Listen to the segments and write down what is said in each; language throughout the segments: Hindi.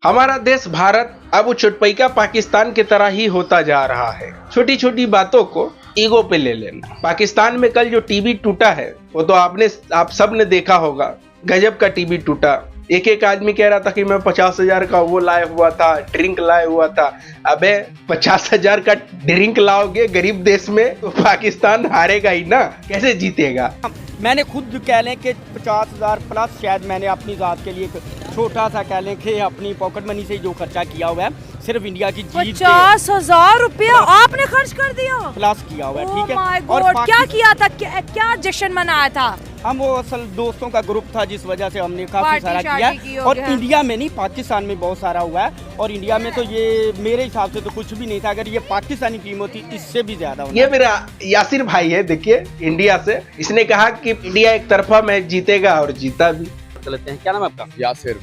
हमारा देश भारत अब वो चुटपैका पाकिस्तान की तरह ही होता जा रहा है। छोटी छोटी बातों को ईगो पे ले लेना। पाकिस्तान में कल जो टीवी टूटा है वो तो आप सब ने देखा होगा। गजब का टीवी टूटा। एक एक आदमी कह रहा था कि मैं 50,000 का वो लाया हुआ था, ड्रिंक लाया हुआ था। अबे 50,000 का ड्रिंक लाओगे गरीब देश में तो पाकिस्तान हारेगा ही ना, कैसे जीतेगा। मैंने खुद कह लें कि 50,000 प्लस शायद मैंने अपनी ज़ात के लिए छोटा सा कह लें कि अपनी पॉकेट मनी से जो खर्चा किया हुआ है सिर्फ इंडिया की जीत 50,000 रुपया आपने खर्च कर दिया, प्लस किया हुआ है। ठीक है, और क्या किया था, क्या जश्न मनाया था? हम वो असल दोस्तों का ग्रुप था जिस वजह से हमने काफी सारा किया और इंडिया में नहीं पाकिस्तान में बहुत सारा हुआ है। और इंडिया में तो ये मेरे हिसाब से तो कुछ भी नहीं था। अगर ये पाकिस्तानी टीम होती इससे भी ज्यादा होता। ये मेरा यासिर भाई है, देखिए इंडिया से। इसने कहा कि इंडिया एक तरफा मैच जीतेगा और जीता भी। लेते हैं, क्या नाम है आपका? यासिर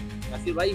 भाई,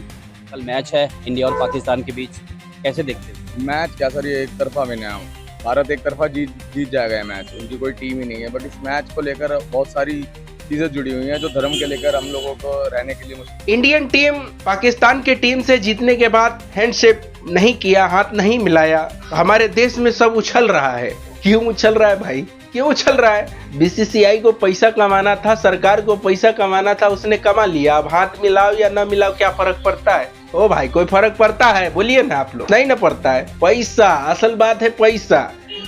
कल मैच है इंडिया और पाकिस्तान के बीच, कैसे देखते हैं मैच? क्या सर, ये एक तरफा मैंने आऊँ, भारत एक तरफा जीत जाएगा ये मैच। उनकी कोई टीम ही नहीं है, बट इस मैच को लेकर बहुत सारी चीजें जुड़ी हुई हैं जो धर्म के लेकर हम लोगों को रहने के लिए मुश्किल। इंडियन टीम पाकिस्तान की टीम से जीतने के बाद हैंडशेक नहीं किया, हाथ नहीं मिलाया। हमारे देश में सब उछल रहा है। क्यों उछल रहा है भाई, क्यों उछल रहा है? बीसीसीआई को पैसा कमाना था, सरकार को पैसा कमाना था, उसने कमा लिया। अब हाथ मिलाओ या ना मिलाओ क्या फर्क पड़ता है? ओ भाई, कोई फर्क पड़ता है? बोलिए ना आप लोग। नहीं ना पड़ता है। पैसा, असल बात है पैसा।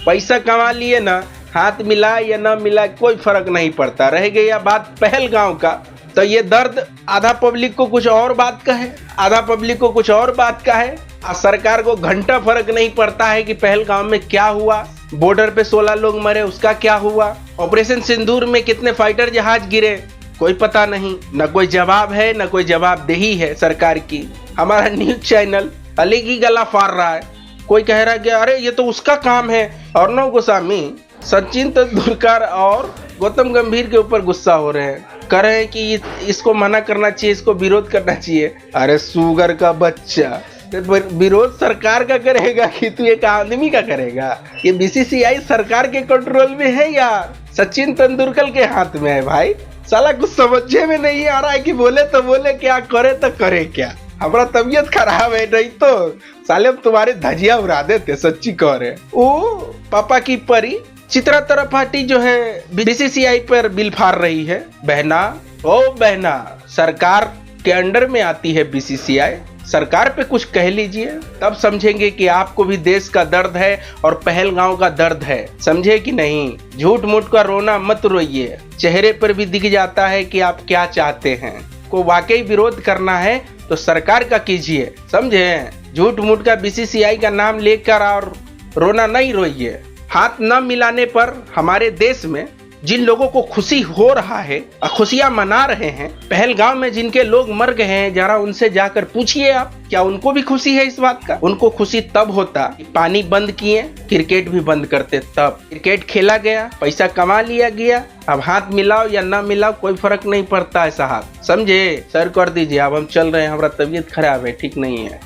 पैसा कमा लिए ना, हाथ मिला या ना मिला कोई फर्क नहीं पड़ता। रह गई बात पहलगांव का, तो ये दर्द आधा पब्लिक को कुछ और बात का है, आधा पब्लिक को कुछ और बात का है। सरकार को घंटा फर्क नहीं पड़ता है कि पहलगांव में क्या हुआ, बॉर्डर पे 16 लोग मरे उसका क्या हुआ, ऑपरेशन सिंदूर में कितने फाइटर जहाज गिरे कोई पता नहीं। न कोई जवाब है, न कोई जवाबदेही है सरकार की। हमारा न्यूज चैनल अलग ही गला फाड़ रहा है। कोई कह रहा है कि अरे ये तो उसका काम है। अर्नब गोस्वामी सचिन तेंदुलकर और गौतम गंभीर के ऊपर गुस्सा हो रहे हैं, कह रहे हैं कि इसको मना करना चाहिए, इसको विरोध करना चाहिए। अरे सुगर का बच्चा, विरोध सरकार का करेगा कि तू एक आदमी का करेगा? ये बीसीसीआई सरकार के कंट्रोल में है या सचिन तेंदुलकर के हाथ में है? भाई साला कुछ समझे में नहीं आ रहा है कि बोले तो बोले क्या, करे तो करे क्या। हमारा तबीयत खराब है, नहीं तो साले तुम्हारे धजिया उड़ा देते। सच्ची कह रहे। ओ पापा की परी चित्रा त्रिपाठी जो है बीसीसीआई पर बिल फाड़ रही है। बहना, ओ बहना, सरकार के अंडर में आती है बीसीसीआई। सरकार पे कुछ कह लीजिए, तब समझेंगे कि आपको भी देश का दर्द है और पहलगांव का दर्द है। समझे कि नहीं? झूठ मूठ का रोना मत रोइए, चेहरे पर भी दिख जाता है कि आप क्या चाहते हैं। को वाकई विरोध करना है तो सरकार का कीजिए, समझे? झूठ मूठ का बीसीसीआई का नाम लेकर और रोना नहीं रोइए। हाथ न मिलाने पर हमारे देश में जिन लोगों को खुशी हो रहा है, खुशियां मना रहे हैं, पहलगांव में जिनके लोग मर गए हैं, जरा उनसे जाकर पूछिए आप, क्या उनको भी खुशी है इस बात का? उनको खुशी तब होता पानी बंद किए, क्रिकेट भी बंद करते, तब क्रिकेट खेला गया, पैसा कमा लिया गया। अब हाथ मिलाओ या ना मिलाओ कोई फर्क नहीं पड़ता ऐसा हाथ, समझे? सर कर दीजिए, अब हम चल रहे हैं, हमारा तबीयत खराब है, ठीक नहीं है।